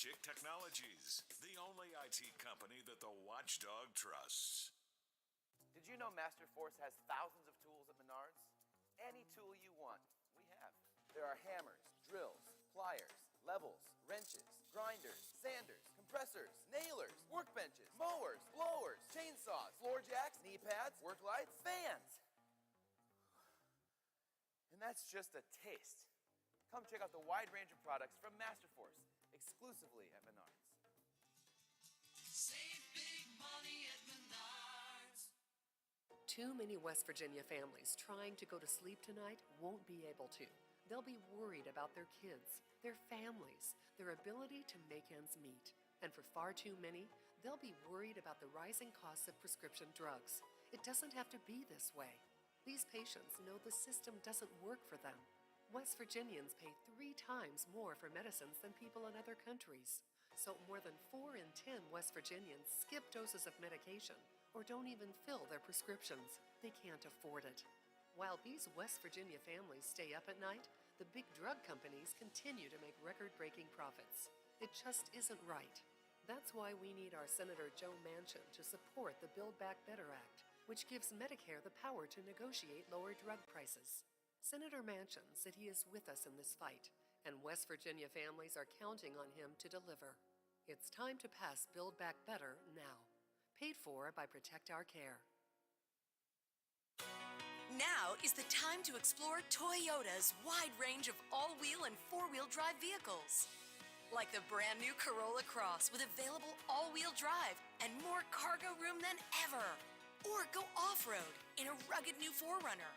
Strategic Technologies, the only IT company that the Watchdog trusts. Did you know Masterforce has thousands of tools at Menards? Any tool you want, we have. There are hammers, drills, pliers, levels, wrenches, grinders, sanders, compressors, nailers, workbenches, mowers, blowers, chainsaws, floor jacks, knee pads, work lights, fans. And that's just a taste. Come check out the wide range of products from Masterforce, exclusively at Menards. Save big money at Menards. Too many West Virginia families trying to go to sleep tonight won't be able to. They'll be worried about their kids, their families, their ability to make ends meet. And for far too many, they'll be worried about the rising costs of prescription drugs. It doesn't have to be this way. These patients know the system doesn't work for them. West Virginians pay 3 times more for medicines than people in other countries. So more than 4 in 10 West Virginians skip doses of medication or don't even fill their prescriptions. They can't afford it. While these West Virginia families stay up at night, the big drug companies continue to make record-breaking profits. It just isn't right. That's why we need our Senator Joe Manchin to support the Build Back Better Act, which gives Medicare the power to negotiate lower drug prices. Senator Manchin said he is with us in this fight, and West Virginia families are counting on him to deliver. It's time to pass Build Back Better now. Paid for by Protect Our Care. Now is the time to explore Toyota's wide range of all-wheel and four-wheel drive vehicles. Like the brand new Corolla Cross with available all-wheel drive and more cargo room than ever. Or go off-road in a rugged new 4Runner.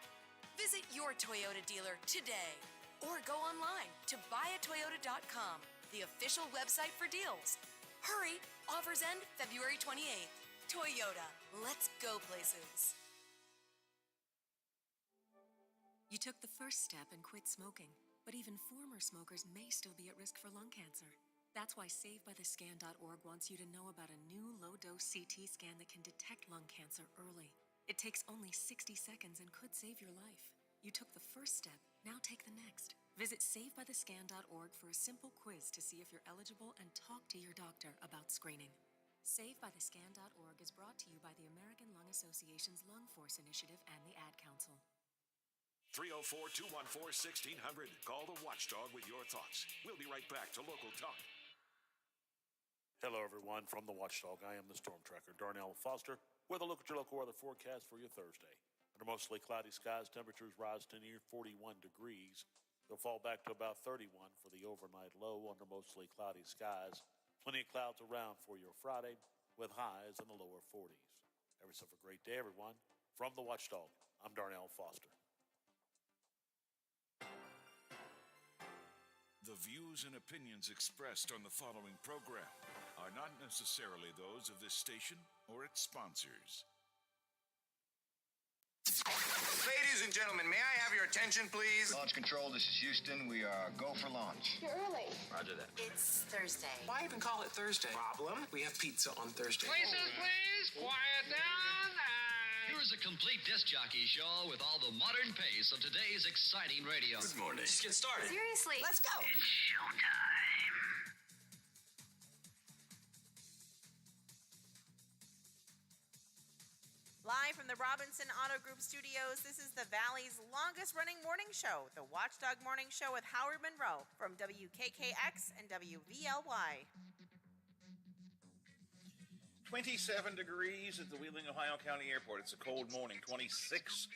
Visit your Toyota dealer today. Or go online to buyatoyota.com, the official website for deals. Hurry, offers end February 28th. Toyota, let's go places. You took the first step and quit smoking, but even former smokers may still be at risk for lung cancer. That's why SaveByTheScan.org wants you to know about a new low-dose CT scan that can detect lung cancer early. It takes only 60 seconds and could save your life. You took the first step, now take the next. Visit SaveByTheScan.org for a simple quiz to see if you're eligible and talk to your doctor about screening. SaveByTheScan.org is brought to you by the American Lung Association's Lung Force Initiative and the Ad Council. 304-214-1600. Call the Watchdog with your thoughts. We'll be right back to Local Talk. Hello, everyone. From the Watchdog, I am the Storm Tracker, Darnell Foster, with a look at your local weather forecast for your Thursday. Under mostly cloudy skies, temperatures rise to near 41 degrees. They'll fall back to about 31 for the overnight low under mostly cloudy skies. Plenty of clouds around for your Friday, with highs in the lower 40s. Have yourself a great day, everyone. From the Watchdog, I'm Darnell Foster. The views and opinions expressed on the following program are not necessarily those of this station or its sponsors. Ladies and gentlemen, may I have your attention, please? Launch control, this is Houston. We are go for launch. You're early. Roger that. It's Thursday. Why even call it Thursday? Problem? We have pizza on Thursday. Places, please. Quiet down. Here's a complete disc jockey show with all the modern pace of today's exciting radio. Good morning. Just get started. Seriously. Let's go. It's showtime. Live from the Robinson Auto Group studios, this is the Valley's longest-running morning show, the Watchdog Morning Show with Howard Monroe from WKKX and WVLY. 27 degrees at the Wheeling, Ohio County Airport. It's a cold morning. 26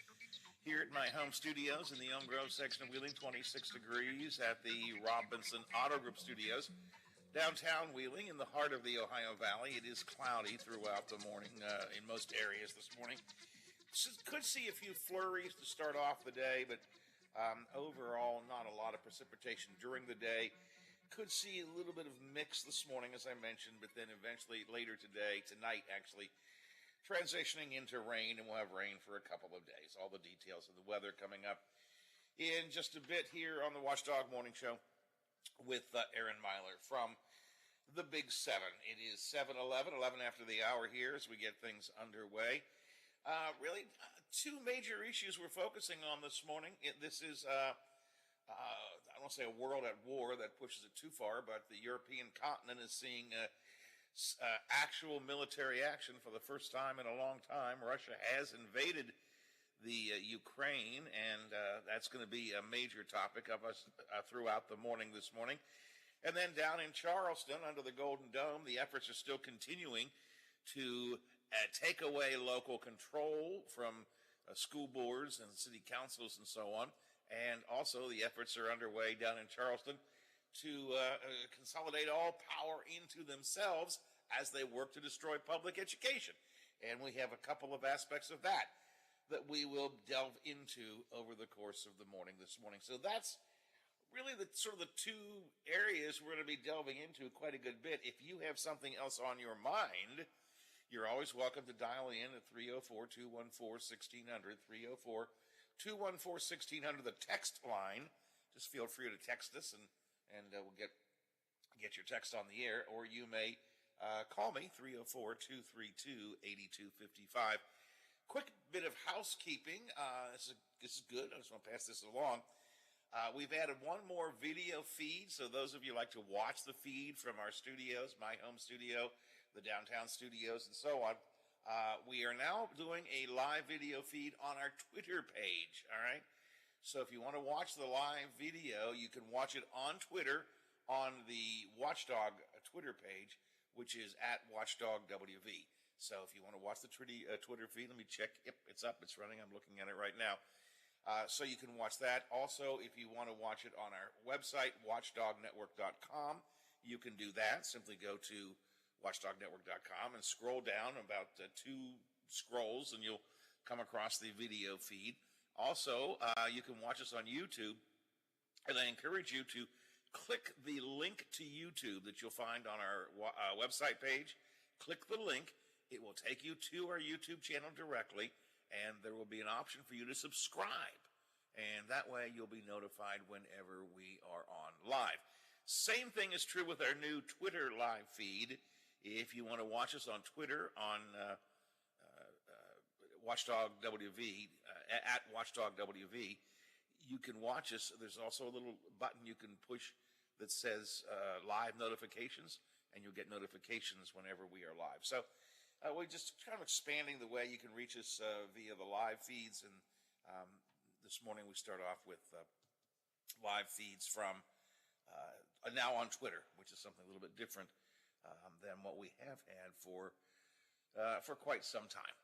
here at my home studios in the Elm Grove section of Wheeling. 26 degrees at the Robinson Auto Group studios. Downtown Wheeling, in the heart of the Ohio Valley, it is cloudy throughout the morning in most areas this morning. Could see a few flurries to start off the day, but overall not a lot of precipitation during the day. Could see a little bit of mix this morning, as I mentioned, but then eventually later tonight actually, transitioning into rain, and we'll have rain for a couple of days. All the details of the weather coming up in just a bit here on the Watchdog Morning Show with Aaron Myler from the Big 7. It is 7:11, 11 after the hour here as we get things underway. Really, two major issues we're focusing on this morning. This is I don't say a world at war, that pushes it too far, but the European continent is seeing actual military action for the first time in a long time. Russia has invaded the Ukraine, and that's going to be a major topic of us throughout the morning this morning. And then down in Charleston, under the Golden Dome, the efforts are still continuing to take away local control from school boards and city councils and so on. And also the efforts are underway down in Charleston to consolidate all power into themselves as they work to destroy public education. And we have a couple of aspects of that we will delve into over the course of the morning this morning. So that's really the sort of the two areas we're going to be delving into quite a good bit. If you have something else on your mind, you're always welcome to dial in at 304-214-1600, 304-214-1600, the text line. Just feel free to text us, and we'll get your text on the air, or you may call me, 304-232-8255. Quick bit of housekeeping. This is good. I just want to pass this along. We've added one more video feed, so those of you who like to watch the feed from our studios, my home studio, the downtown studios, and so on, we are now doing a live video feed on our Twitter page, all right? So if you want to watch the live video, you can watch it on Twitter on the Watchdog Twitter page, which is at WatchdogWV. So if you want to watch the Twitter feed, let me check. Yep, it's up, it's running. I'm looking at it right now. So you can watch that. Also, if you want to watch it on our website, watchdognetwork.com, you can do that. Simply go to watchdognetwork.com and scroll down about 2 scrolls, and you'll come across the video feed. Also, you can watch us on YouTube, and I encourage you to click the link to YouTube that you'll find on our website page. Click the link. It will take you to our YouTube channel directly, and there will be an option for you to subscribe. And that way you'll be notified whenever we are on live. Same thing is true with our new Twitter live feed. If you want to watch us on Twitter on WatchdogWV, at WatchdogWV, you can watch us. There's also a little button you can push that says live notifications, and you'll get notifications whenever we are live. So we're just kind of expanding the way you can reach us via the live feeds. And this morning we start off with live feeds from now on Twitter, which is something a little bit different than what we have had for quite some time.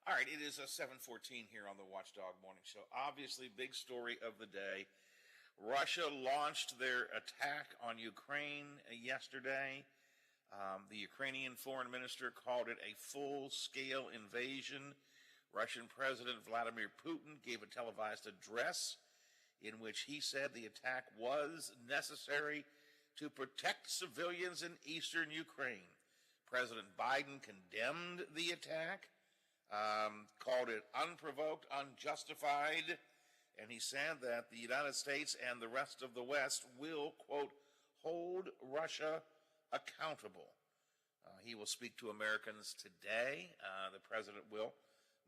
All right, it is 7:14 here on the Watchdog Morning Show. Obviously, big story of the day. Russia launched their attack on Ukraine yesterday. The Ukrainian foreign minister called it a full-scale invasion. Russian President Vladimir Putin gave a televised address in which he said the attack was necessary to protect civilians in eastern Ukraine. President Biden condemned the attack, called it unprovoked, unjustified, and he said that the United States and the rest of the West will, quote, hold Russia accountable. He will speak to Americans today. The president will.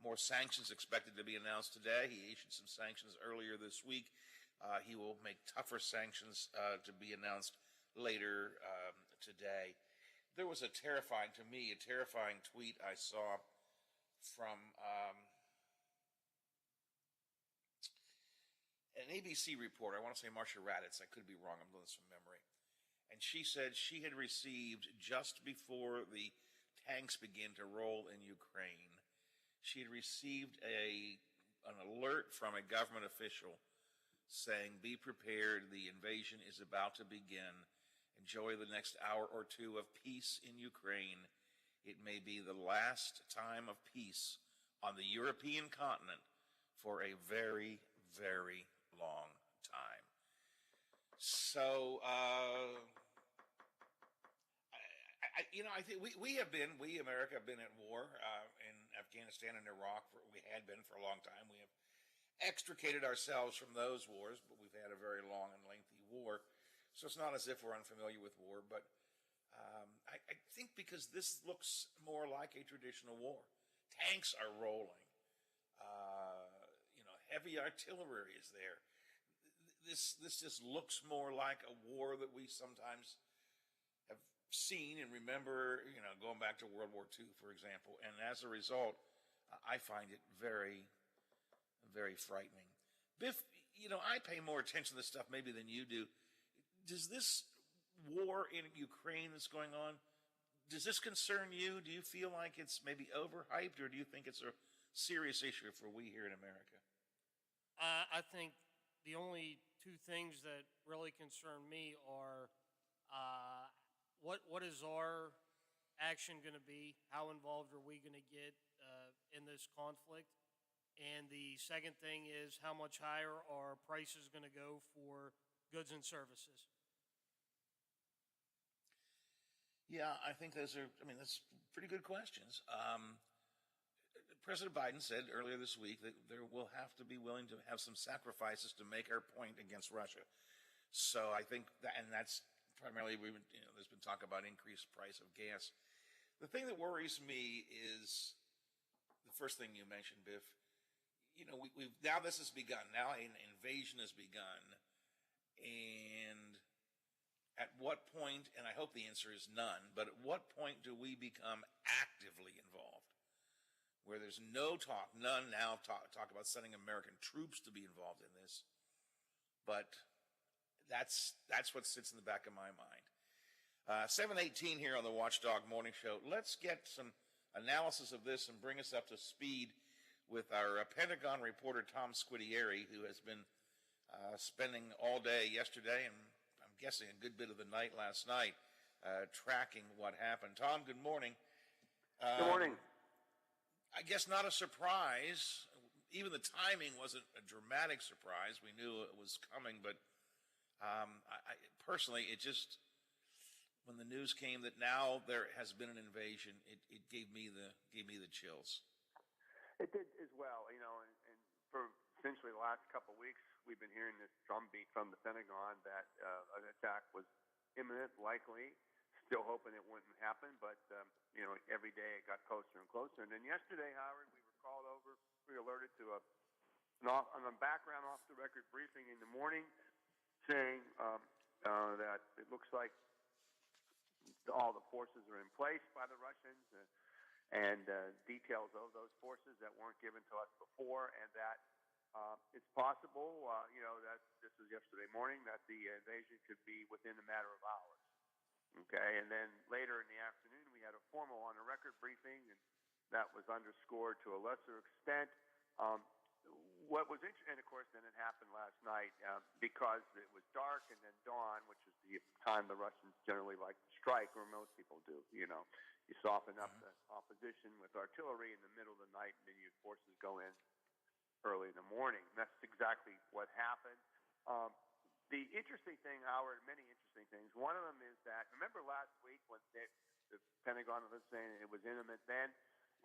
More sanctions expected to be announced today. He issued some sanctions earlier this week. He will make tougher sanctions to be announced later today. There was a terrifying tweet I saw from an ABC reporter. I want to say Marcia Raddatz. I could be wrong. I'm doing this from memory. And she said she had received, just before the tanks began to roll in Ukraine, she had received an alert from a government official saying, be prepared, the invasion is about to begin. Enjoy the next hour or two of peace in Ukraine. It may be the last time of peace on the European continent for a very, very long time. So, I think we America have been at war in Afghanistan and Iraq. We had been for a long time. We have extricated ourselves from those wars, but we've had a very long and lengthy war. So it's not as if we're unfamiliar with war, but I think because this looks more like a traditional war. Tanks are rolling. Heavy artillery is there. this just looks more like a war that we sometimes have seen and remember, going back to World War II, for example. And as a result, I find it very, very frightening. Biff, I pay more attention to this stuff maybe than you do. Does this war in Ukraine that's going on, does this concern you? Do you feel like it's maybe overhyped, or do you think it's a serious issue for we here in America? I think the only two things that really concern me are what is our action going to be? How involved are we going to get in this conflict? And the second thing is how much higher are prices going to go for goods and services? Yeah, I think that's pretty good questions. President Biden said earlier this week that there will have to be willing to have some sacrifices to make our point against Russia. So I think that, and that's primarily, there's been talk about increased price of gas. The thing that worries me is the first thing you mentioned, Biff. We've now this has begun. Now an invasion has begun, and at what point? And I hope the answer is none. But at what point do we become actively involved? Where there's no talk, none now talk about sending American troops to be involved in this. But that's what sits in the back of my mind. 7:18 here on the Watchdog Morning Show. Let's get some analysis of this and bring us up to speed with our Pentagon reporter, Tom Squitieri, who has been spending all day yesterday and I'm guessing a good bit of the night last night tracking what happened. Tom, good morning. Good morning. I guess not a surprise. Even the timing wasn't a dramatic surprise. We knew it was coming, but I personally, it just, when the news came that now there has been an invasion, it gave me the chills. It did as well, and for essentially the last couple of weeks, we've been hearing this drumbeat from the Pentagon that an attack was imminent, likely. Still hoping it wouldn't happen, but every day it got closer and closer. And then yesterday, Howard, we were called over. We were alerted to a background off the record briefing in the morning, saying that it looks like all the forces are in place by the Russians, and details of those forces that weren't given to us before, and that it's possible, that this was yesterday morning, that the invasion could be within a matter of hours. Okay, and then later in the afternoon, we had a formal on-the-record briefing, and that was underscored to a lesser extent. What was interesting, and of course, then it happened last night because it was dark and then dawn, which is the time the Russians generally like to strike, or most people do. You soften up the opposition with artillery in the middle of the night, and then your forces go in early in the morning. That's exactly what happened. The interesting thing, Howard, many interesting things. One of them is that, remember last week when the Pentagon was saying it was imminent then?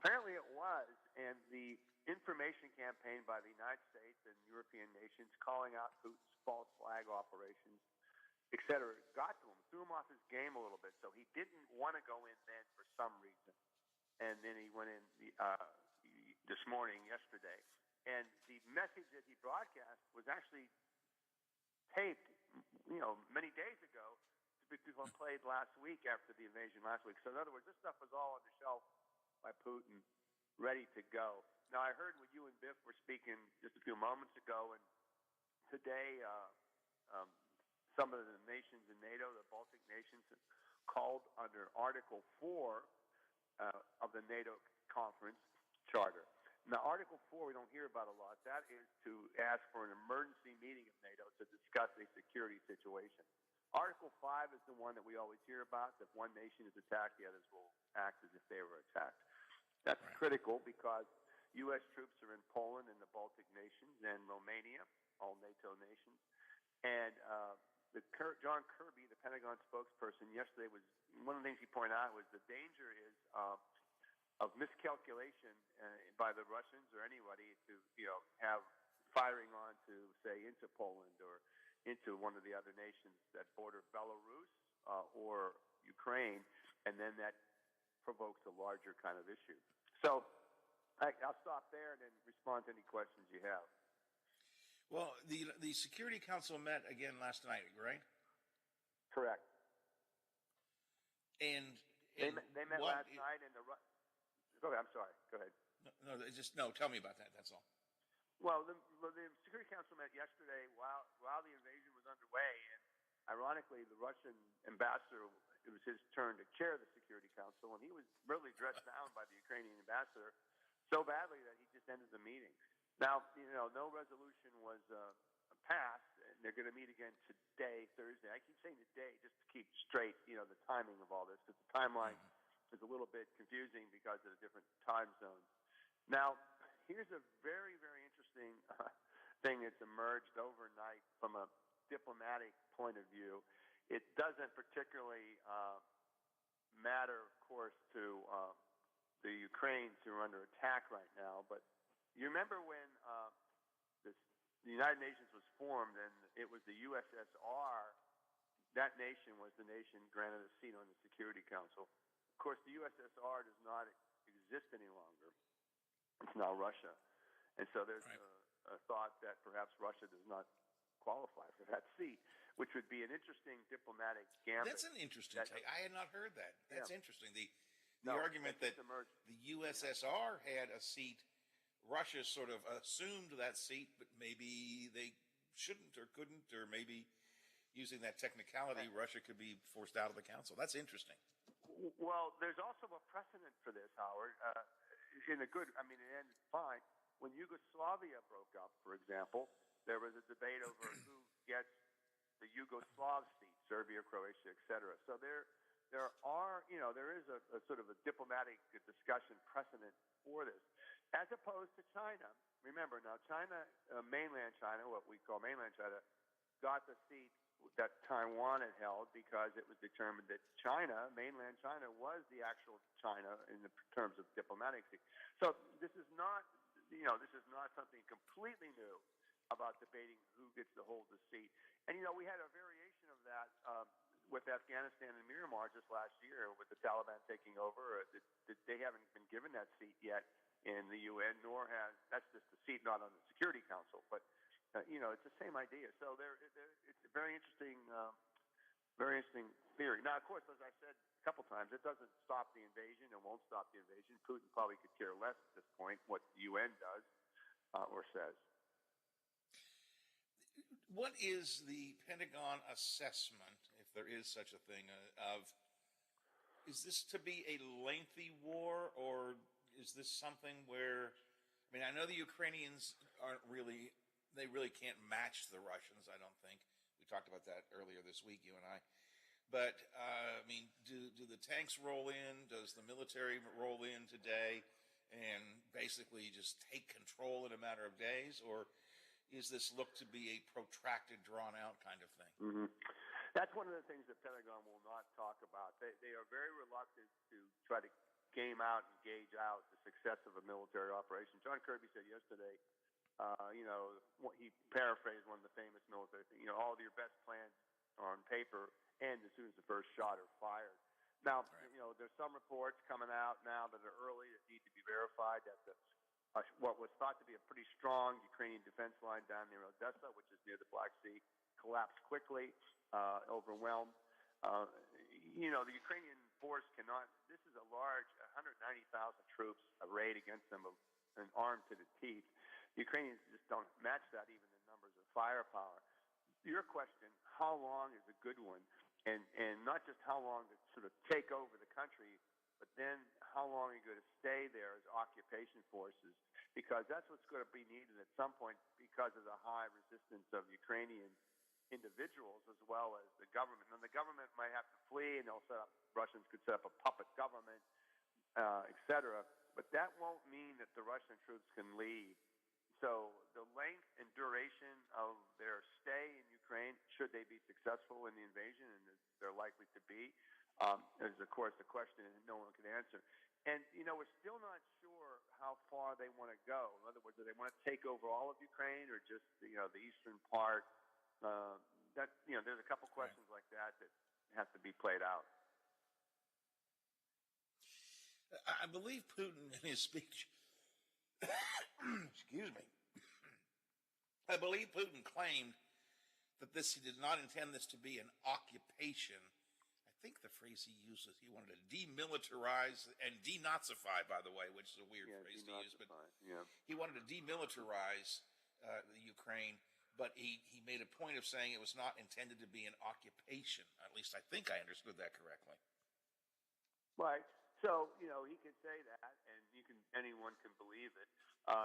Apparently it was, and the information campaign by the United States and European nations calling out Putin's false flag operations, et cetera, got to him, threw him off his game a little bit. So he didn't want to go in then for some reason. And then he went in this morning, yesterday. And the message that he broadcast was actually taped, many days ago, to be played last week after the invasion last week. So in other words, this stuff was all on the shelf by Putin, ready to go. Now, I heard what you and Biff were speaking just a few moments ago, and today some of the nations in NATO, the Baltic nations, called under Article 4 of the NATO conference charter. Now, Article 4 we don't hear about a lot. That is to ask for an emergency meeting of NATO to discuss a security situation. Article 5 is the one that we always hear about. If one nation is attacked, the others will act as if they were attacked. That's critical because U.S. troops are in Poland and the Baltic nations and Romania, all NATO nations. And John Kirby, the Pentagon spokesperson, yesterday was one of the things he pointed out was the danger is of miscalculation by the Russians or anybody to have firing on to say into Poland or into one of the other nations that border Belarus or Ukraine, and then that provokes a larger kind of issue. So I'll stop there and then respond to any questions you have. Well, the Security Council met again last night, right? Correct. And they met last night, and go ahead. I'm sorry. Go ahead. No. Tell me about that. That's all. Well, the Security Council met yesterday while the invasion was underway, and ironically, the Russian ambassador, it was his turn to chair the Security Council, and he was really dressed down by the Ukrainian ambassador so badly that he just ended the meeting. Now, no resolution was passed, and they're going to meet again today, Thursday. I keep saying today just to keep straight, the timing of all this, because the timeline is a little bit confusing because of the different time zones. Now, here's a very, very interesting thing that's emerged overnight from a diplomatic point of view. It doesn't particularly matter, of course, to the Ukrainians who are under attack right now, but you remember when the United Nations was formed, and it was the USSR. That nation was the nation granted a seat on the Security Council. Of course, the USSR does not exist any longer. It's now Russia. And so there's a thought that perhaps Russia does not qualify for that seat, which would be an interesting diplomatic gambit. That's an interesting take. I had not heard that. That's interesting. The argument that the USSR had a seat, Russia sort of assumed that seat, but maybe they shouldn't or couldn't, or maybe using that technicality, Russia could be forced out of the council. That's interesting. Well, there's also a precedent for this, Howard. It ended fine. When Yugoslavia broke up, for example, there was a debate over who gets the Yugoslav seat, Serbia, Croatia, etc. So there is a sort of a diplomatic discussion precedent for this. As opposed to China, remember now, mainland China, what we call mainland China, got the seat that Taiwan had held because it was determined that mainland China, was the actual China in the terms of diplomatic seat. So this is not something completely new about debating who gets to hold the seat. And we had a variation of that with Afghanistan and Myanmar just last year with the Taliban taking over. They haven't been given that seat yet in the UN, nor that's just the seat not on the Security Council, but it's the same idea. So it's a very interesting theory. Now, of course, as I said a couple times, it doesn't stop the invasion. It won't stop the invasion. Putin probably could care less at this point what the UN does or says. What is the Pentagon assessment, if there is such a thing, is this to be a lengthy war, or is this something where, I know the Ukrainians they really can't match the Russians, I don't think. We talked about that earlier this week, you and I. But, do the tanks roll in? Does the military roll in today and basically just take control in a matter of days? Or is this look to be a protracted, drawn-out kind of thing? Mm-hmm. That's one of the things that Pentagon will not talk about. They are very reluctant to try to game out and gauge out the success of a military operation. John Kirby said yesterday, he paraphrased one of the famous military things, all of your best plans are on paper and as soon as the first shot are fired. Now, there's some reports coming out now that are early that need to be verified that what was thought to be a pretty strong Ukrainian defense line down near Odessa, which is near the Black Sea, collapsed quickly, overwhelmed. The Ukrainian force cannot, this is a large 190,000 troops arrayed against them and armed to the teeth. The Ukrainians just don't match that even in numbers of firepower. Your question, how long is a good one? And not just how long to sort of take over the country, but then how long are you going to stay there as occupation forces? Because that's what's going to be needed at some point because of the high resistance of Ukrainian individuals as well as the government. And the government might have to flee, and Russians could set up a puppet government, et cetera. But that won't mean that the Russian troops can leave. So the length and duration of their stay in Ukraine, should they be successful in the invasion, and they're likely to be, is of course the question that no one can answer. And we're still not sure how far they want to go. In other words, do they want to take over all of Ukraine or just the eastern part? There's a couple questions like that have to be played out. I believe Putin in his speech, excuse me, I believe Putin claimed that he did not intend this to be an occupation. I think the phrase he used was he wanted to demilitarize and denazify, by the way, which is a weird phrase to use, but he wanted to demilitarize the Ukraine, but he made a point of saying it was not intended to be an occupation. At least I think I understood that correctly. Right. So, he could say that, and anyone can believe it.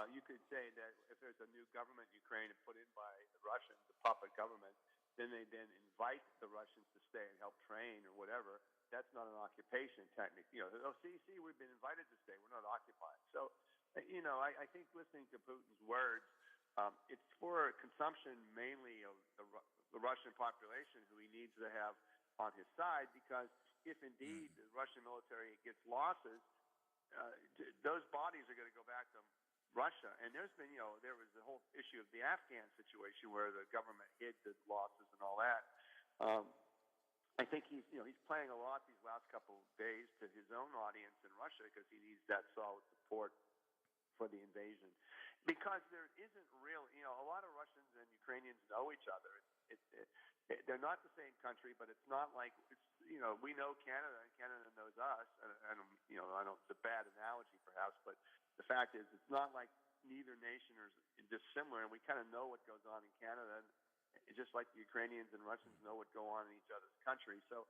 You could say that if there's a new government in Ukraine put in by the Russians, the puppet government, then they invite the Russians to stay and help train or whatever. That's not an occupation, technically. See, we've been invited to stay. We're not occupied. So, I think listening to Putin's words, it's for consumption mainly of the Russian population who he needs to have on his side, because if indeed the Russian military gets losses, those bodies are going to go back to Russia. And there's been, there was the whole issue of the Afghan situation where the government hid the losses and all that. I think he's playing a lot these last couple of days to his own audience in Russia because he needs that solid support for the invasion. Because there isn't real, a lot of Russians and Ukrainians know each other. They're not the same country, but it's not like we know Canada and Canada knows us. It's a bad analogy perhaps, but the fact is, it's not like neither nation is dissimilar, and we kind of know what goes on in Canada, just like the Ukrainians and Russians know what goes on in each other's countries. So,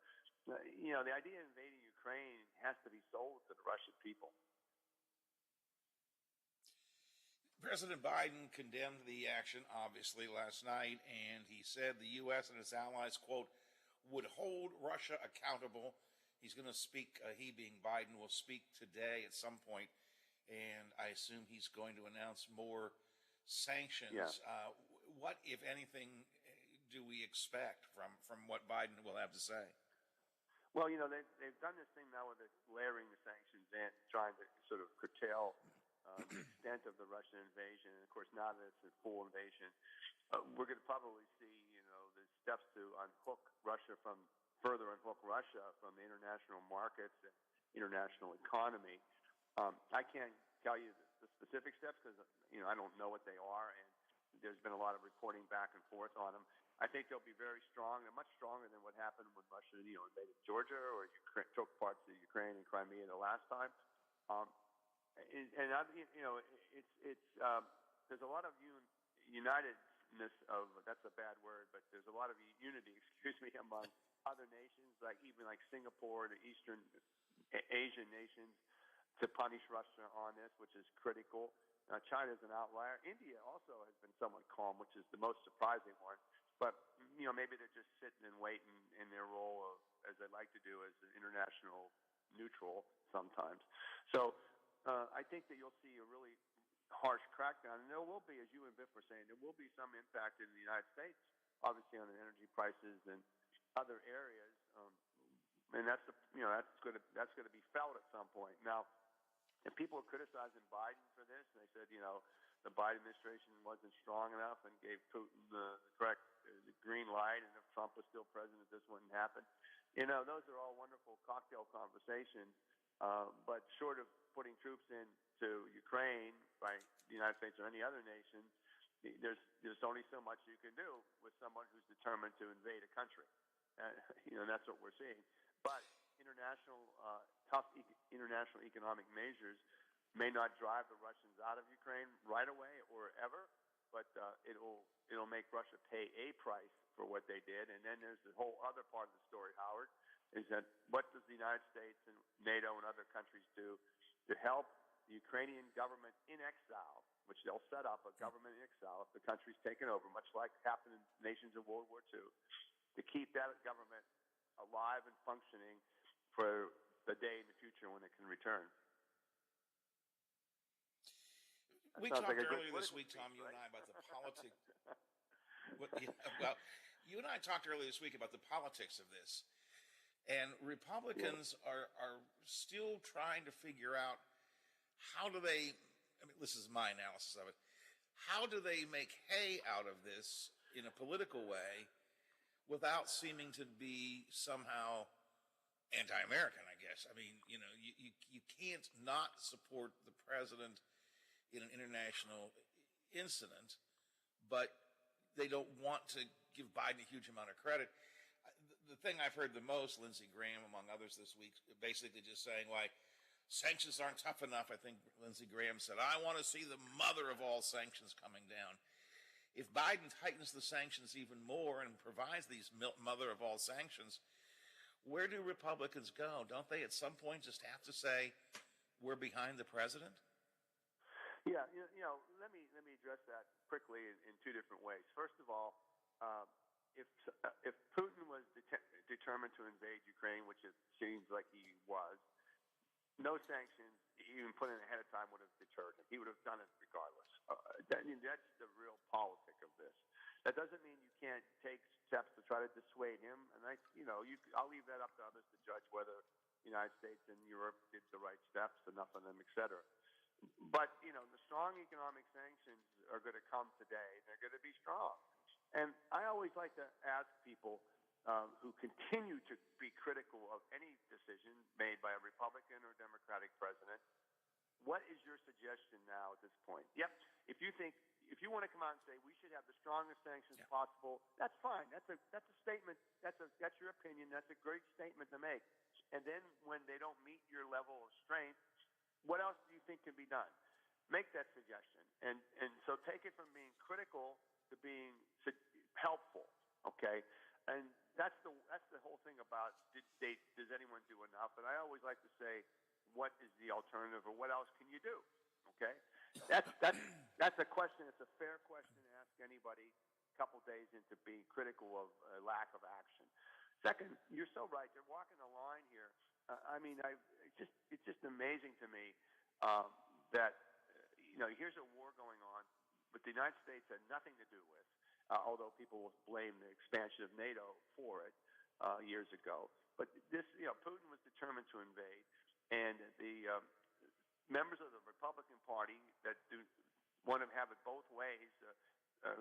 the idea of invading Ukraine has to be sold to the Russian people. President Biden condemned the action, obviously, last night, and he said the U.S. and its allies, quote, would hold Russia accountable. He's going to speak, he being Biden, will speak today at some point, and I assume he's going to announce more sanctions. Yeah. What, if anything, do we expect from what Biden will have to say? Well, they've done this thing now where they're layering the sanctions in, trying to sort of curtail the extent of the Russian invasion. And, of course, now that it's a full invasion, we're going to probably see, the steps to further unhook Russia from the international markets and international economy. I can't tell you the specific steps because, I don't know what they are, and there's been a lot of reporting back and forth on them. I think they'll be very strong. They're much stronger than what happened when Russia, invaded Georgia or took parts of Ukraine and Crimea the last time. There's a lot of unitedness of, that's a bad word, but there's a lot of unity, among other nations, like Singapore, the Eastern Asian nations, to punish Russia on this, which is critical. China's an outlier. India also has been somewhat calm, which is the most surprising one. But, maybe they're just sitting and waiting in their role of, as they like to do, as an international neutral sometimes. So, I think that you'll see a really harsh crackdown, and there will be, as you and Biff were saying, there will be some impact in the United States, obviously on the energy prices and other areas, and that's going to be felt at some point. Now, if people are criticizing Biden for this, and they said, the Biden administration wasn't strong enough and gave Putin the green light, and if Trump was still president, this wouldn't happen. Those are all wonderful cocktail conversations, but short of putting troops into Ukraine by the United States or any other nation, there's only so much you can do with someone who's determined to invade a country. That's what we're seeing. But tough international economic measures may not drive the Russians out of Ukraine right away or ever, but it'll make Russia pay a price for what they did. And then there's the whole other part of the story, Howard, is that what does the United States and NATO and other countries do to help the Ukrainian government in exile, which they'll set up a government in exile if the country's taken over, much like happened in nations in World War II, to keep that government alive and functioning for the day in the future when it can return. We talked earlier this week, Tom, you and I, about the politics. You and I talked earlier this week about the politics of this. And Republicans are still trying to figure out this is my analysis of it, how do they make hay out of this in a political way without seeming to be somehow anti-American, I guess. I mean, you can't not support the president in an international incident, but they don't want to give Biden a huge amount of credit. The thing I've heard the most, Lindsey Graham, among others this week, basically just saying why sanctions aren't tough enough. I think Lindsey Graham said, I want to see the mother of all sanctions coming down. If Biden tightens the sanctions even more and provides these mother of all sanctions, where do Republicans go? Don't they at some point just have to say, we're behind the president? Yeah, let me address that quickly in two different ways. First of all, if Putin was determined to invade Ukraine, which it seems like he was, no sanctions, even put in ahead of time, would have deterred him. He would have done it regardless. That's the real politic of this. That doesn't mean you can't take steps to try to dissuade him. And I'll leave that up to others to judge whether the United States and Europe did the right steps, enough of them, et cetera. But, the strong economic sanctions are going to come today. They're going to be strong. And I always like to ask people who continue to be critical of any decision made by a Republican or Democratic president, what is your suggestion now at this point? Yep, if you want to come out and say we should have the strongest sanctions possible, that's fine. That's a statement. That's your opinion. That's a great statement to make. And then when they don't meet your level of strength, what else do you think can be done? Make that suggestion. And so take it from being critical to being helpful, okay? And that's the whole thing about does anyone do enough? And I always like to say, what is the alternative, or what else can you do? Okay, that's a question. It's a fair question to ask anybody a couple days into being critical of a lack of action. Second, you're so right. They're walking the line here. It's just amazing to me that here's a war going on, but the United States had nothing to do with. Although people will blame the expansion of NATO for it years ago, but this, Putin was determined to invade, and the members of the Republican Party that want to have it both ways,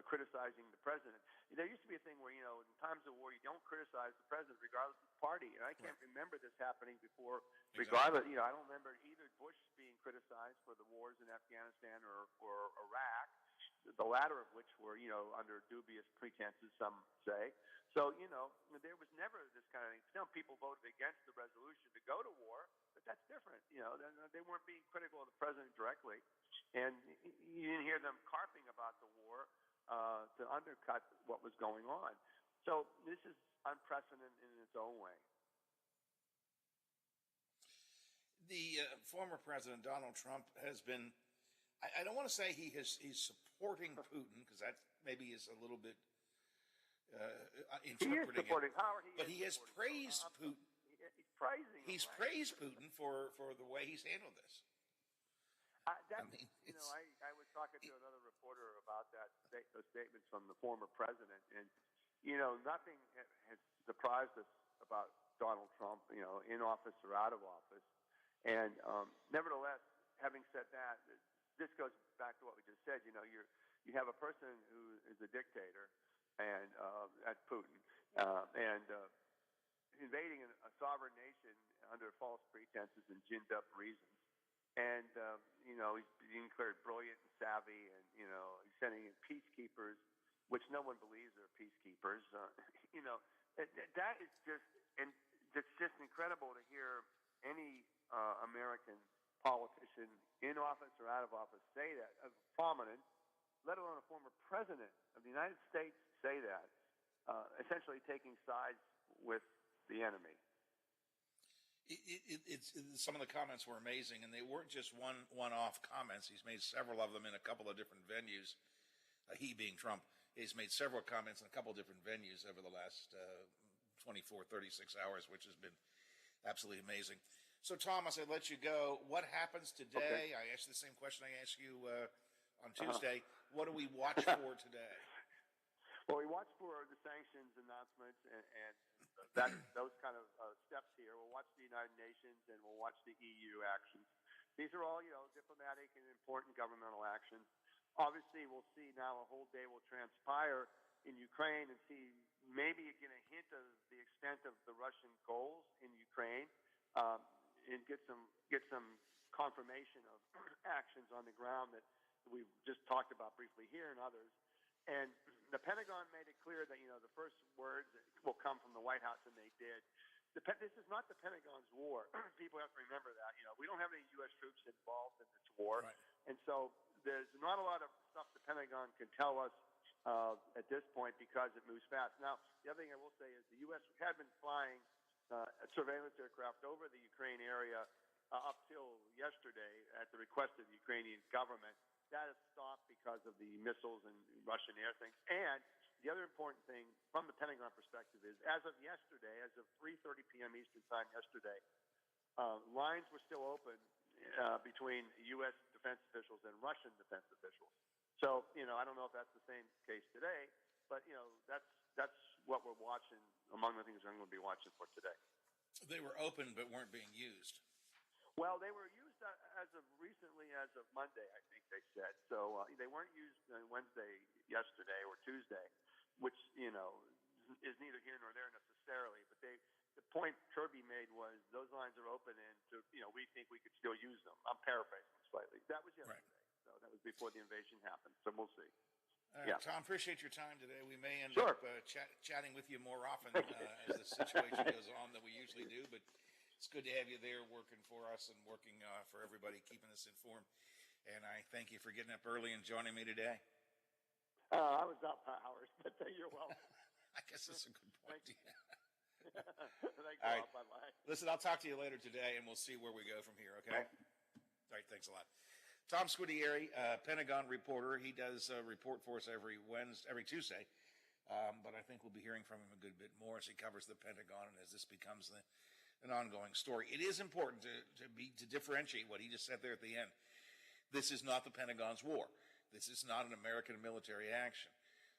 criticizing the president. There used to be a thing where, in times of war, you don't criticize the president regardless of the party. And I can't remember this happening before, regardless. I don't remember either Bush being criticized for the wars in Afghanistan or Iraq, the latter of which were, under dubious pretenses, some say. So, there was never this kind of thing. Some people voted against the resolution to go to war, but that's different. They weren't being critical of the president directly. And you didn't hear them carping about the war to undercut what was going on. So this is unprecedented in its own way. The former president, Donald Trump, has been, I don't want to say he's supporting Putin, because that maybe is a little bit interpreting it. But he has praised Putin. He's praised Putin for the way he's handled this. I was talking to another reporter about those statements from the former president, and nothing has surprised us about Donald Trump, in office or out of office. And nevertheless, having said that, this goes back to what we just said. You have a person who is a dictator, and that's Putin, and invading a sovereign nation under false pretenses and ginned up reasons. And, he's being declared brilliant and savvy, and, he's sending in peacekeepers, which no one believes are peacekeepers. That is just, and it's just incredible to hear any American politician in office or out of office say that, a prominent, let alone a former president of the United States say that, essentially taking sides with the enemy. It's some of the comments were amazing, and they weren't just one-off comments. He's made several of them in a couple of different venues. He being Trump, he's made several comments in a couple of different venues over the last 24, 36 hours, which has been absolutely amazing. So, Thomas, I let you go. What happens today? Okay. I asked you the same question I asked you on Tuesday. What do we watch for today? Well, we watch for the sanctions announcements and those kind of steps here. We'll watch the United Nations, and we'll watch the EU actions. These are all, diplomatic and important governmental actions. Obviously, we'll see now a whole day will transpire in Ukraine and see maybe get a hint of the extent of the Russian goals in Ukraine, and get some confirmation of actions on the ground that we've just talked about briefly here and others. And the Pentagon made it clear that, the first words will come from the White House, and they did. This is not the Pentagon's war. People have to remember that. We don't have any U.S. troops involved in this war. Right. And so there's not a lot of stuff the Pentagon can tell us at this point because it moves fast. Now, the other thing I will say is the U.S. had been flying surveillance aircraft over the Ukraine area up till yesterday at the request of the Ukrainian government. That has stopped because of the missiles and Russian air things. And the other important thing from the Pentagon perspective is, as of yesterday, as of 3:30 p.m. Eastern Time yesterday, lines were still open between U.S. defense officials and Russian defense officials. So, I don't know if that's the same case today, but, that's what we're watching, among the things I'm going to be watching for today. They were open but weren't being used. Well, they were used as of recently as of Monday, I think they said. So they weren't used Wednesday, yesterday, or Tuesday, which, is neither here nor there necessarily. But the point Kirby made was those lines are open and, we think we could still use them. I'm paraphrasing slightly. That was yesterday. Right. So that was before the invasion happened. So we'll see. Yeah. Tom, appreciate your time today. We may end up chatting with you more often as the situation goes on than we usually do, but it's good to have you there working for us and working for everybody, keeping us informed. And I thank you for getting up early and joining me today. I was up hours, but you're welcome. I guess that's a good point. Thank you. All right. Bye-bye. Listen, I'll talk to you later today, and we'll see where we go from here, okay? All right, thanks a lot. Tom Scudieri, Pentagon reporter. He does report for us every Tuesday, but I think we'll be hearing from him a good bit more as he covers the Pentagon and as this becomes an ongoing story. It is important to differentiate what he just said there at the end. This is not the Pentagon's war. This is not an American military action.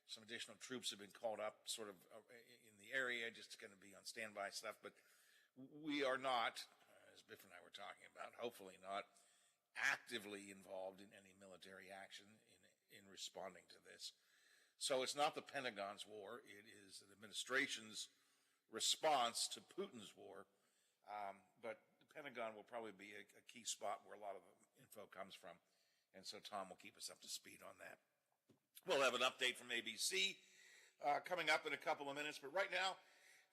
Some additional troops have been called up sort of in the area, just going to be on standby stuff, but we are not, as Biff and I were talking about, hopefully not actively involved in any military action in responding to this. So it's not the Pentagon's war. It is the administration's response to Putin's war. But the Pentagon will probably be a key spot where a lot of the info comes from. And so Tom will keep us up to speed on that. We'll have an update from ABC coming up in a couple of minutes. But right now,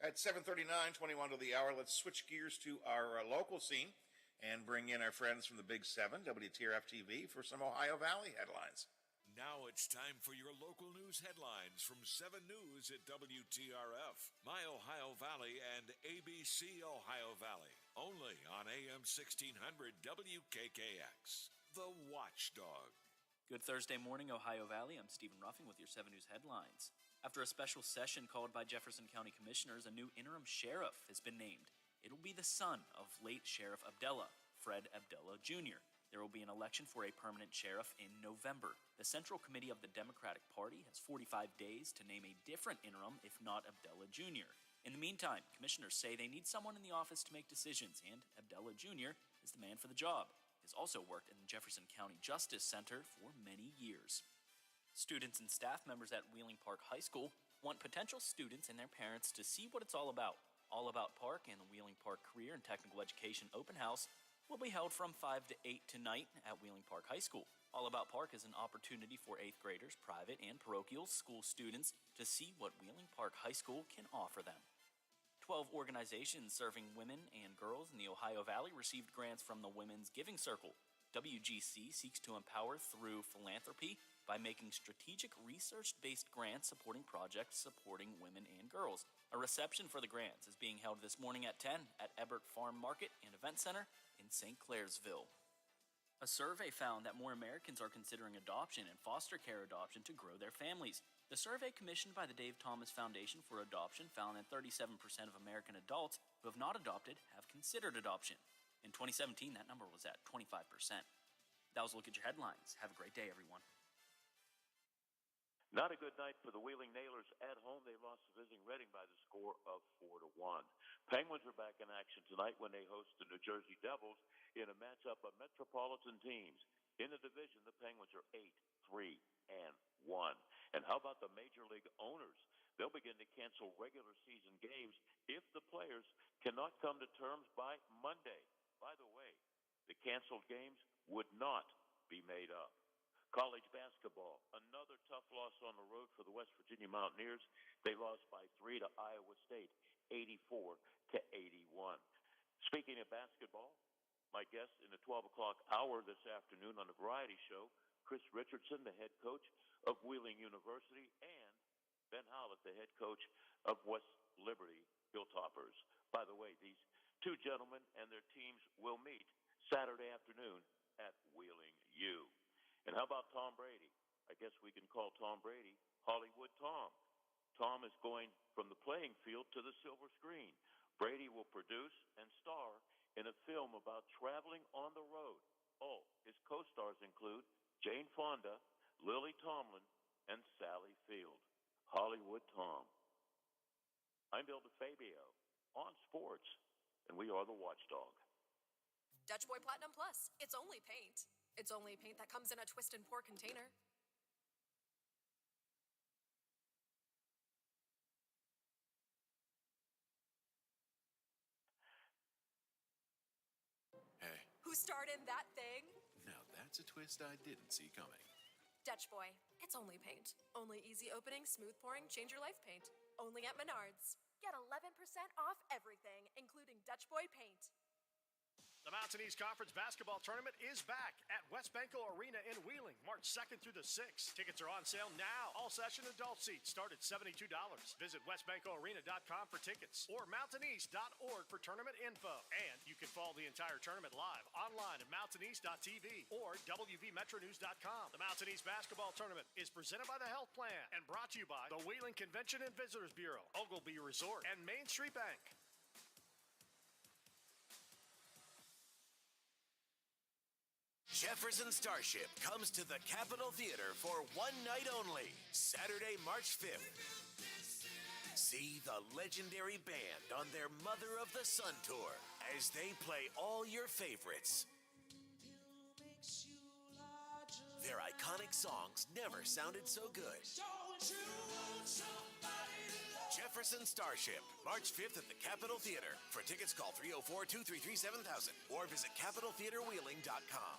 at 7:39, 21 to the hour, let's switch gears to our local scene and bring in our friends from the Big 7, WTRF-TV, for some Ohio Valley headlines. Now it's time for your local news headlines from 7 News at WTRF, My Ohio Valley, and ABC Ohio Valley. Only on AM 1600 WKKX. The Watchdog. Good Thursday morning, Ohio Valley. I'm Stephen Ruffing with your 7 News headlines. After a special session called by Jefferson County Commissioners, a new interim sheriff has been named. It'll be the son of late Sheriff Abdullah, Fred Abdullah Jr. There will be an election for a permanent sheriff in November. The Central Committee of the Democratic Party has 45 days to name a different interim, if not Abdullah Jr. In the meantime, commissioners say they need someone in the office to make decisions, and Abdullah Jr. is the man for the job. He has also worked in the Jefferson County Justice Center for many years. Students and staff members at Wheeling Park High School want potential students and their parents to see what it's all about. All About Park and the Wheeling Park Career and Technical Education Open House will be held from 5 to 8 tonight at Wheeling Park High School. All About Park is an opportunity for 8th graders, private and parochial school students to see what Wheeling Park High School can offer them. 12 organizations serving women and girls in the Ohio Valley received grants from the Women's Giving Circle. WGC seeks to empower through philanthropy by making strategic research-based grants supporting projects supporting women and girls. A reception for the grants is being held this morning at 10 at Ebert Farm Market and Event Center in St. Clairsville. A survey found that more Americans are considering adoption and foster care adoption to grow their families. The survey commissioned by the Dave Thomas Foundation for Adoption found that 37% of American adults who have not adopted have considered adoption. In 2017, that number was at 25%. That was a look at your headlines. Have a great day, everyone. Not a good night for the Wheeling Nailers at home. They lost to visiting Reading by the score of 4-1. Penguins are back in action tonight when they host the New Jersey Devils in a matchup of metropolitan teams. In the division, the Penguins are 8-3-1. And how about the Major League owners? They'll begin to cancel regular season games if the players cannot come to terms by Monday. By the way, the canceled games would not be made up. College basketball, another tough loss on the road for the West Virginia Mountaineers. They lost by 3 to Iowa State, 84 to 81. Speaking of basketball, my guest in the 12 o'clock hour this afternoon on the Variety Show, Chris Richardson, the head coach of Wheeling University, and Ben Howlett, the head coach of West Liberty Hilltoppers. By the way, these two gentlemen and their teams will meet Saturday afternoon at Wheeling U. And how about Tom Brady? I guess we can call Tom Brady Hollywood Tom. Tom is going from the playing field to the silver screen. Brady will produce and star in a film about traveling on the road. Oh, his co-stars include Jane Fonda, Lily Tomlin, and Sally Field. Hollywood Tom. I'm Bill DeFabio on sports, and we are the Watchdog. Dutch Boy Platinum Plus. It's only paint. It's only paint that comes in a twist and pour container. Hey. Who starred in that thing? Now that's a twist I didn't see coming. Dutch Boy. It's only paint. Only easy opening, smooth pouring, change your life paint. Only at Menards. Get 11% off everything, including Dutch Boy paint. The Mountain East Conference Basketball Tournament is back at West Banco Arena in Wheeling, March 2nd through the 6th. Tickets are on sale now. All session adult seats start at $72. Visit westbancoarena.com for tickets or mountaineast.org for tournament info. And you can follow the entire tournament live online at mountaineast.tv or wvmetronews.com. The Mountain East Basketball Tournament is presented by the Health Plan and brought to you by the Wheeling Convention and Visitors Bureau, Ogilvy Resort, and Main Street Bank. Jefferson Starship comes to the Capitol Theater for one night only, Saturday, March 5th. See the legendary band on their Mother of the Sun tour as they play all your favorites. Their iconic songs never sounded so good. Jefferson Starship, March 5th at the Capitol Theater. For tickets, call 304-233-7000 or visit capitoltheaterwheeling.com.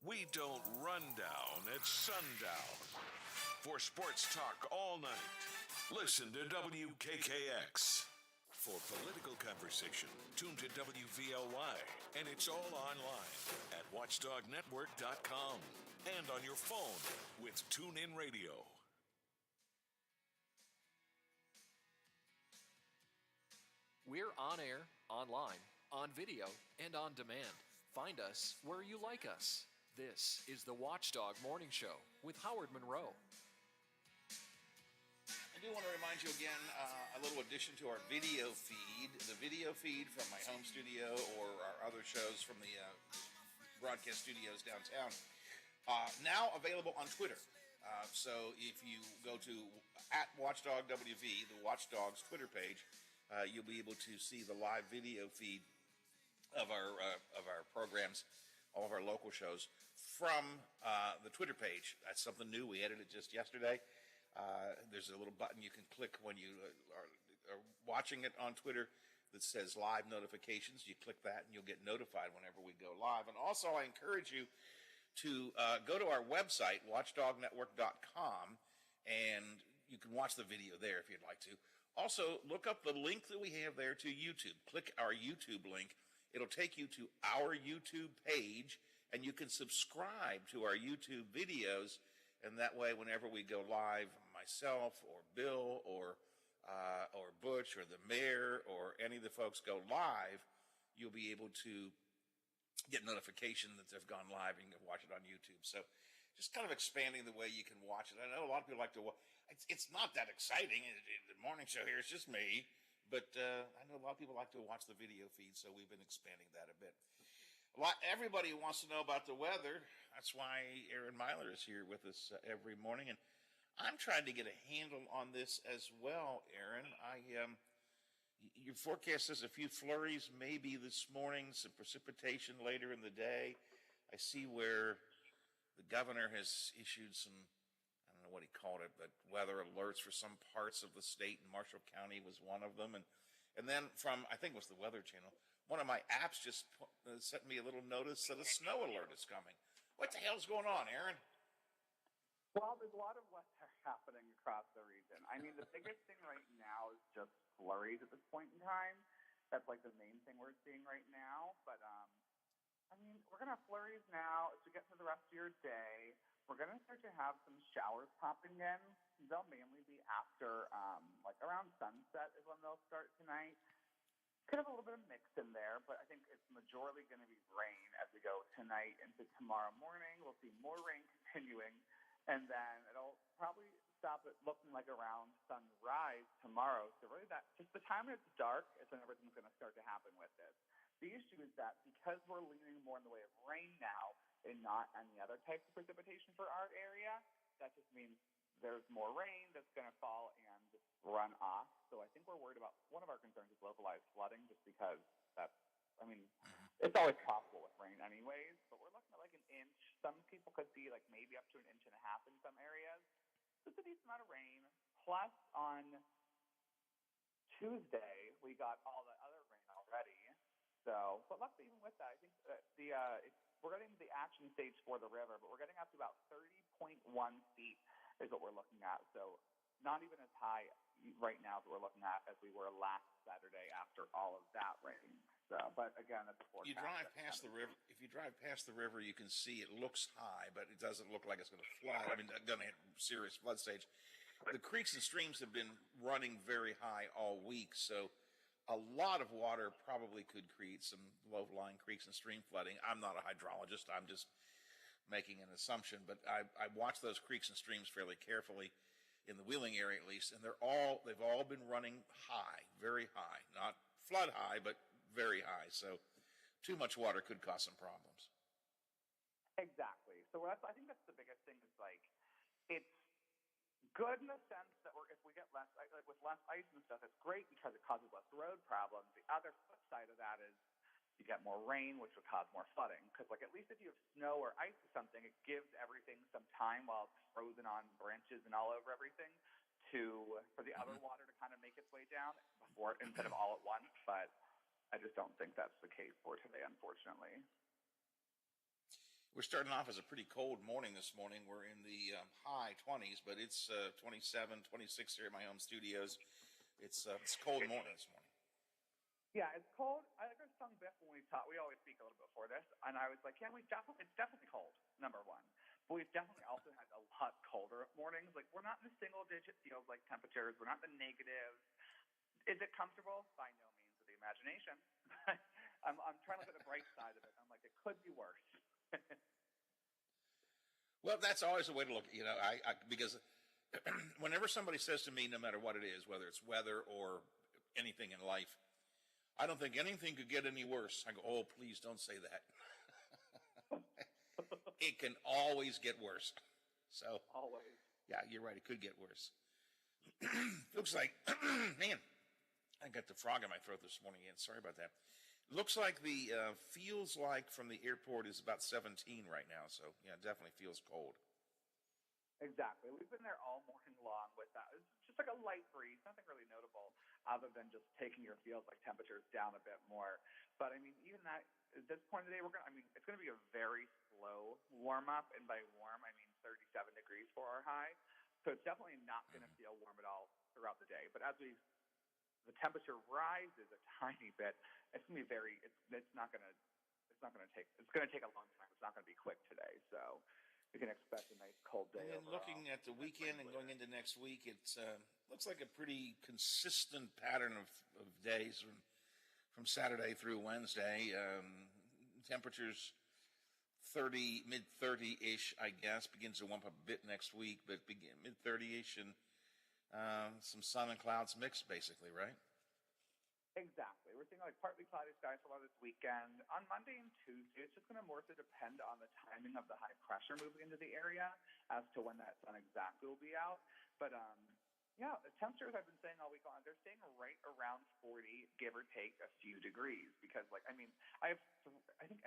We don't run down at sundown. For sports talk all night, listen to WKKX. For political conversation, tune to WVLY. And it's all online at watchdognetwork.com and on your phone with TuneIn Radio. We're on air, online, on video, and on demand. Find us where you like us. This is the Watchdog Morning Show with Howard Monroe. I do want to remind you again, a little addition to our video feed. The video feed from my home studio or our other shows from the broadcast studios downtown. Now available on Twitter. So if you go to @WatchdogWV, the Watchdogs Twitter page, you'll be able to see the live video feed of our programs, all of our local shows, from the Twitter page. That's something new. We added it just yesterday. There's a little button you can click when you are watching it on Twitter that says live notifications. You click that and you'll get notified whenever we go live. And also I encourage you to go to our website, watchdognetwork.com, and you can watch the video there if you'd like to. Also, look up the link that we have there to YouTube. Click our YouTube link. It'll take you to our YouTube page, and you can subscribe to our YouTube videos. And that way, whenever we go live, myself or Bill or Butch or the mayor or any of the folks go live, you'll be able to get notification that they've gone live and you can watch it on YouTube. So just kind of expanding the way you can watch it. I know a lot of people like to watch. It's not that exciting. The morning show here is just me. But I know a lot of people like to watch the video feed, so we've been expanding that a bit. Everybody wants to know about the weather. That's why Aaron Myler is here with us every morning. And I'm trying to get a handle on this as well, Aaron. Your forecast says a few flurries maybe this morning, some precipitation later in the day. I see where the governor has issued some, I don't know what he called it, but weather alerts for some parts of the state, and Marshall County was one of them. And then from, I think it was the Weather Channel, one of my apps just sent me a little notice that a snow alert is coming. What the hell's going on, Aaron? Well, there's a lot of weather happening across the region. I mean, the biggest thing right now is just flurries at this point in time. That's like the main thing we're seeing right now. But I mean, we're gonna have flurries now as we get through the rest of your day. We're gonna start to have some showers popping in. They'll mainly be after like around sunset is when they'll start tonight. Could have a little bit of mix in there, but I think it's majority going to be rain as we go tonight into tomorrow morning. We'll see more rain continuing, and then it'll probably stop at looking like around sunrise tomorrow. So really that just the time it's dark is when everything's going to start to happen with this. The issue is that because we're leaning more in the way of rain now and not any other types of precipitation for our area, that just means there's more rain that's going to fall and just run off. So I think we're worried about one of our concerns is localized flooding, just because that's, I mean, it's always possible with rain anyways, but we're looking at like an inch. Some people could see like maybe up to an inch and a half in some areas. It's a decent amount of rain. Plus on Tuesday, we got all the other rain already. So, but luckily even with that, I think we're getting the action stage for the river, but we're getting up to about 30.1 feet is what we're looking at. So not even as high right now that we're looking at as we were last Saturday after all of that rain. So, but again, that's a forecast. You drive past the river. If you drive past the river, you can see it looks high, but it doesn't look like it's going to flood. I mean, going to hit serious flood stage. The creeks and streams have been running very high all week, so a lot of water probably could create some low-lying creeks and stream flooding. I'm not a hydrologist. I'm just making an assumption, but I watch those creeks and streams fairly carefully in the Wheeling area at least, and they've all been running high, very high, not flood high, but very high. So too much water could cause some problems. Exactly. So I think that's the biggest thing is like, it's good in the sense that if we get less, like with less ice and stuff, it's great because it causes less road problems. The other flip side of that is you get more rain, which would cause more flooding. Because, like, at least if you have snow or ice or something, it gives everything some time while it's frozen on branches and all over everything for the other water to kind of make its way down instead of all at once. But I just don't think that's the case for today, unfortunately. We're starting off as a pretty cold morning this morning. We're in the high 20s, but it's 27, 26 here at my home studios. It's a cold morning this morning. Yeah, it's cold. I like our song Biff when we talk. We always speak a little bit before this, and I was like, yeah, it's definitely cold, number one. But we've definitely also had a lot colder mornings. Like, we're not in the single-digit feels like temperatures. We're not in the negatives. Is it comfortable? By no means with the imagination. I'm trying to look at the bright side of it. I'm like, it could be worse. Well, that's always a way to look. Because whenever somebody says to me, no matter what it is, whether it's weather or anything in life, I don't think anything could get any worse. I go, oh, please don't say that. It can always get worse. So, always. Yeah, you're right. It could get worse. Looks like, man, I got the frog in my throat this morning again. Sorry about that. Looks like the feels like from the airport is about 17 right now. So, yeah, it definitely feels cold. Exactly. We've been there all morning long with that. It's just like a light breeze, nothing really notable other than just taking your feels like temperatures down a bit more. But I mean, even that, at this point of the day, it's going to be a very slow warm up. And by warm, I mean 37 degrees for our high. So it's definitely not going to feel warm at all throughout the day. But as the temperature rises a tiny bit, it's going to be it's going to take a long time. It's not going to be quick today. So you can expect a nice cold day. And looking at the weekend and going into next week, it looks like a pretty consistent pattern of days from Saturday through Wednesday. Temperatures mid-30-ish, I guess. Begins to warm up a bit next week, but mid-30-ish and some sun and clouds mixed, basically, right? Exactly. We're seeing like partly cloudy skies for a lot this weekend. On Monday and Tuesday, it's just going to more so depend on the timing of the high pressure moving into the area as to when that sun exactly will be out. But yeah, the temperatures I've been saying all week long, they're staying right around 40, give or take a few degrees. Because I think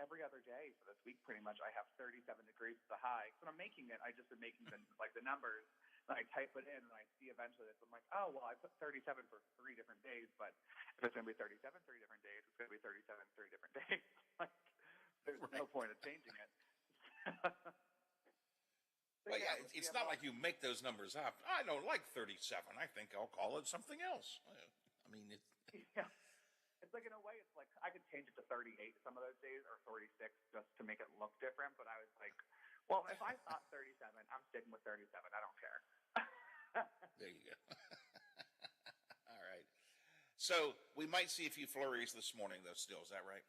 every other day for this week pretty much I have 37 degrees at the high. When I'm making it, I just been making the numbers. And I type it in, and I see eventually this. I'm like, oh, well, I put 37 for 3 different days, but if it's going to be 37 3 different days, it's going to be 37 3 different days. Like, there's no point of changing it. Well, yeah, it's not like you make those numbers up. I don't like 37. I think I'll call it something else. I mean, Yeah. It's like, in a way, it's like I could change it to 38 some of those days or 36 just to make it look different. But I was like, well, if I thought 37, I'm sticking with 37. I don't care. There you go. All right. So we might see a few flurries this morning, though, still. Is that right?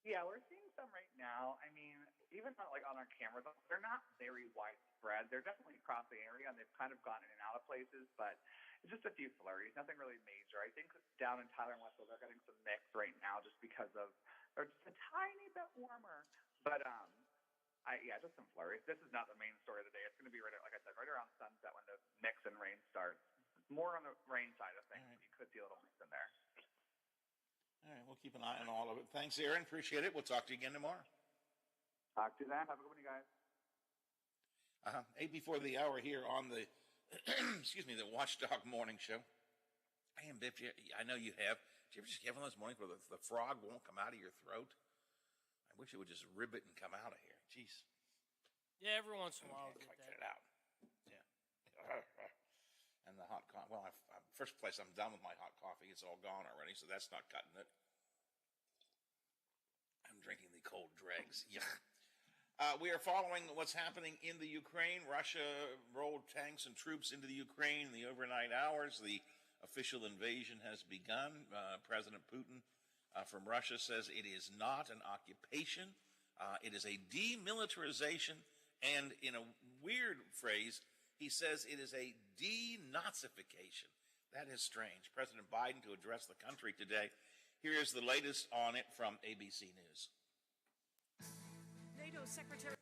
Yeah, we're seeing some right now. I mean, even on our cameras, they're not very widespread. They're definitely across the area, and they've kind of gone in and out of places, but it's just a few flurries, nothing really major. I think down in Tyler and Westville, they're getting some mix right now just because they're just a tiny bit warmer. But, just some flurries. This is not the main story of the day. It's going to be, like I said, right around sunset when the mix and rain starts. More on the rain side of things, but you could see a little mix in there. All right, we'll keep an eye on all of it. Thanks, Aaron. Appreciate it. We'll talk to you again tomorrow. Talk to you then. Have a good one, you guys. 8 before the hour here on the, the Watchdog Morning Show. Hey, Biff, I know you have. Did you ever just get one of those mornings where the frog won't come out of your throat? I wish it would just rib it and come out of here. Jeez. Yeah, every once in a while I'll get Get it out. Yeah. And the hot coffee. Well, first place, I'm done with my hot coffee. It's all gone already, so that's not cutting it. I'm drinking the cold dregs. Yeah. We are following what's happening in the Ukraine. Russia rolled tanks and troops into the Ukraine in the overnight hours. The official invasion has begun. President Putin from Russia says it is not an occupation. It is a demilitarization. And in a weird phrase, he says it is a denazification. That is strange. President Biden to address the country today. Here is the latest on it from ABC News. NATO Secretary.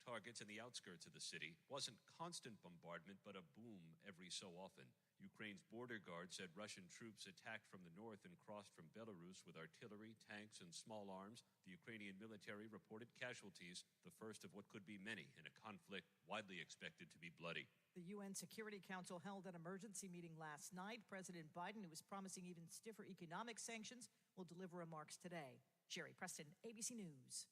Targets in the outskirts of the city wasn't constant bombardment, but a boom every so often. Ukraine's border guard said Russian troops attacked from the north and crossed from Belarus with artillery, tanks, and small arms. The Ukrainian military reported casualties, the first of what could be many in a conflict widely expected to be bloody. The UN Security Council held an emergency meeting last night. President Biden, who is promising even stiffer economic sanctions, will deliver remarks today. Sherry Preston, ABC News.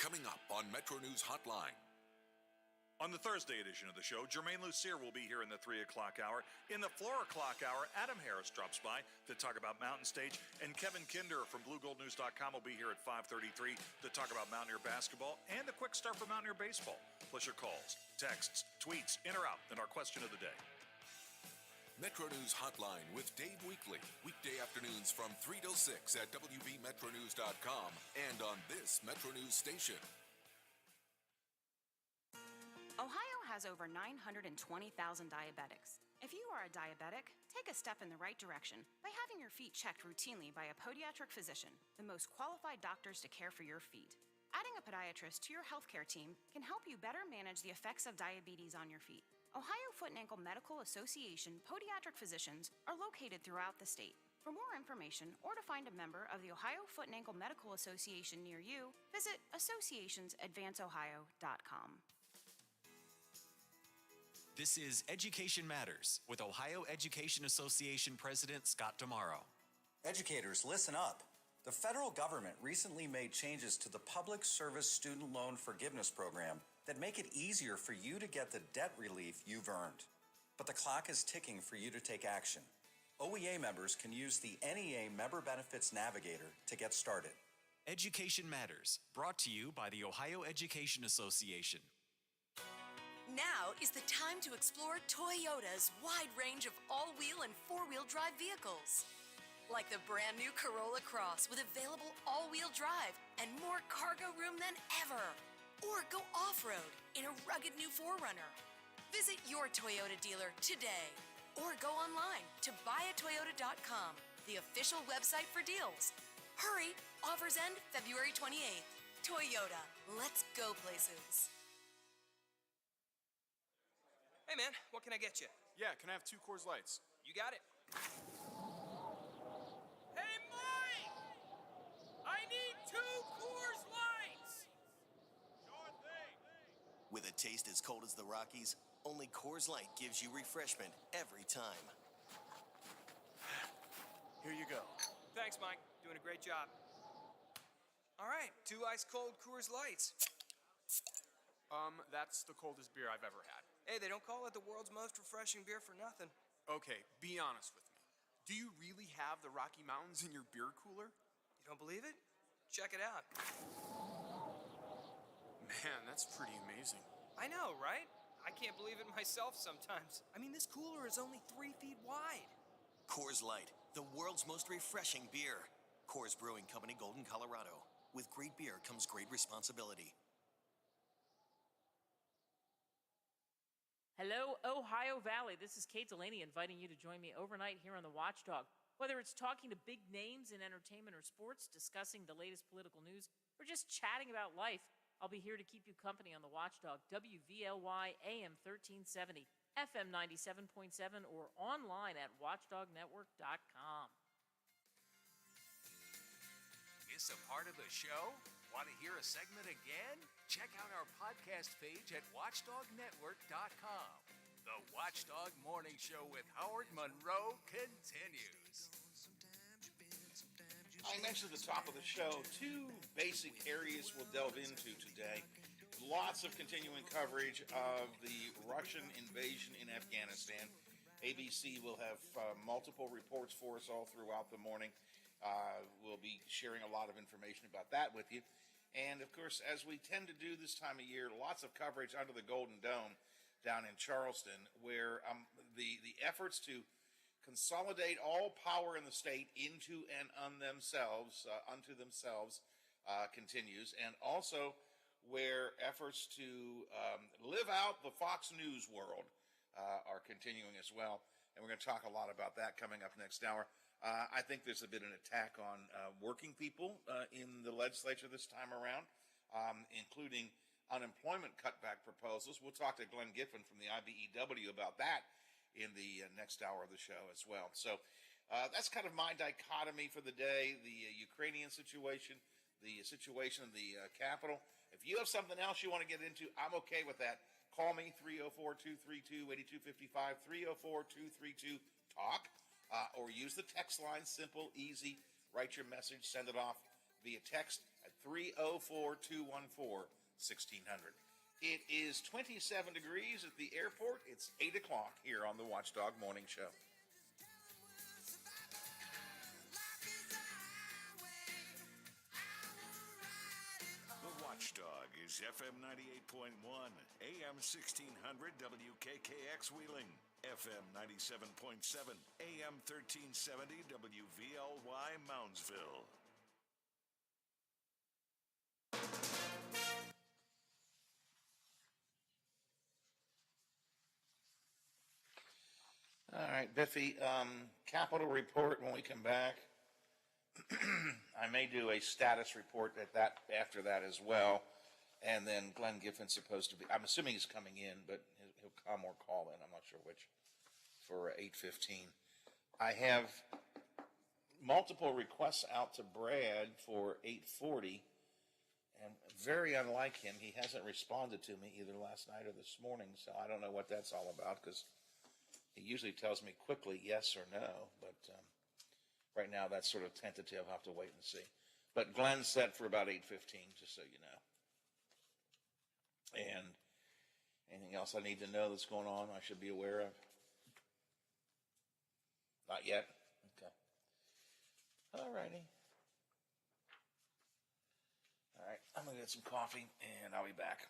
Coming up on Metro News Hotline. On the Thursday edition of the show, Jermaine Lucier will be here in the 3 o'clock hour. In the 4 o'clock hour, Adam Harris drops by to talk about Mountain Stage, and Kevin Kinder from BlueGoldNews.com will be here at 5:33 to talk about Mountaineer basketball and a quick start for Mountaineer baseball. Plus your calls, texts, tweets, in or out, and our question of the day. Metro News Hotline with Dave Weekly. Weekday afternoons from 3 till 6 at WVMetroNews.com and on this Metro News station. Ohio has over 920,000 diabetics. If you are a diabetic, take a step in the right direction by having your feet checked routinely by a podiatric physician, the most qualified doctors to care for your feet. Adding a podiatrist to your healthcare team can help you better manage the effects of diabetes on your feet. Ohio Foot and Ankle Medical Association podiatric physicians are located throughout the state. For more information or to find a member of the Ohio Foot and Ankle Medical Association near you, visit associationsadvanceohio.com. This is Education Matters with Ohio Education Association President Scott Tomorrow. Educators, listen up. The federal government recently made changes to the Public Service Student Loan Forgiveness Program that make it easier for you to get the debt relief you've earned. But the clock is ticking for you to take action. OEA members can use the NEA Member Benefits Navigator to get started. Education Matters, brought to you by the Ohio Education Association. Now is the time to explore Toyota's wide range of all-wheel and four-wheel drive vehicles. Like the brand new Corolla Cross with available all-wheel drive and more cargo room than ever. Or go off-road in a rugged new 4Runner. Visit your Toyota dealer today. Or go online to buyatoyota.com, the official website for deals. Hurry, offers end February 28th. Toyota, let's go places. Hey, man, what can I get you? Yeah, can I have 2 Coors Lights? You got it. Hey, Mike! I need 2 Coors Lights! Sure thing. With a taste as cold as the Rockies, only Coors Light gives you refreshment every time. Here you go. Thanks, Mike. Doing a great job. All right, 2 ice-cold Coors Lights. That's the coldest beer I've ever had. Hey, they don't call it the world's most refreshing beer for nothing. Okay, be honest with me. Do you really have the Rocky Mountains in your beer cooler? You don't believe it? Check it out. Man, that's pretty amazing. I know, right? I can't believe it myself sometimes. I mean, this cooler is only 3 feet wide. Coors Light, the world's most refreshing beer. Coors Brewing Company, Golden, Colorado. With great beer comes great responsibility. Hello, Ohio Valley. This is Kate Delaney inviting you to join me overnight here on The Watchdog. Whether it's talking to big names in entertainment or sports, discussing the latest political news, or just chatting about life, I'll be here to keep you company on The Watchdog, WVLY AM 1370, FM 97.7, or online at watchdognetwork.com. Miss a part of the show? Want to hear a segment again? Check out our podcast page at watchdognetwork.com. The Watchdog Morning Show with Howard Monroe continues. I mentioned at the top of the show 2 basic areas we'll delve into today. Lots of continuing coverage of the Russian invasion in Afghanistan. ABC will have multiple reports for us all throughout the morning. We'll be sharing a lot of information about that with you. And, of course, as we tend to do this time of year, lots of coverage under the Golden Dome down in Charleston, where the efforts to consolidate all power in the state into and unto themselves continues, and also where efforts to live out the Fox News world are continuing as well. And we're going to talk a lot about that coming up next hour. I think there's been an attack on working people in the legislature this time around, including unemployment cutback proposals. We'll talk to Glenn Giffen from the IBEW about that in the next hour of the show as well. So that's kind of my dichotomy for the day, the Ukrainian situation, the situation in the Capitol. If you have something else you want to get into, I'm okay with that. Call me, 304-232-8255, 304-232-TALK. Or use the text line, simple, easy. Write your message, send it off via text at 304-214-1600. It is 27 degrees at the airport. It's 8 o'clock here on the Watchdog Morning Show. The Watchdog is FM 98.1, AM 1600 WKKX Wheeling. FM 97.7, AM 1370, WVLY Moundsville. All right, Biffy, Capitol report when we come back. I may do a status report after that as well. And then Glenn Giffen's supposed to be, I'm assuming he's coming in, but he'll come or call in. I'm not sure which, for 8:15. I have multiple requests out to Brad for 8:40, and very unlike him, he hasn't responded to me either last night or this morning, so I don't know what that's all about, because he usually tells me quickly yes or no, but right now that's sort of tentative. I'll have to wait and see. But Glenn's set for about 8:15, just so you know. And anything else I need to know that's going on I should be aware of? Not yet? Okay. All righty. All right, I'm going to get some coffee, and I'll be back.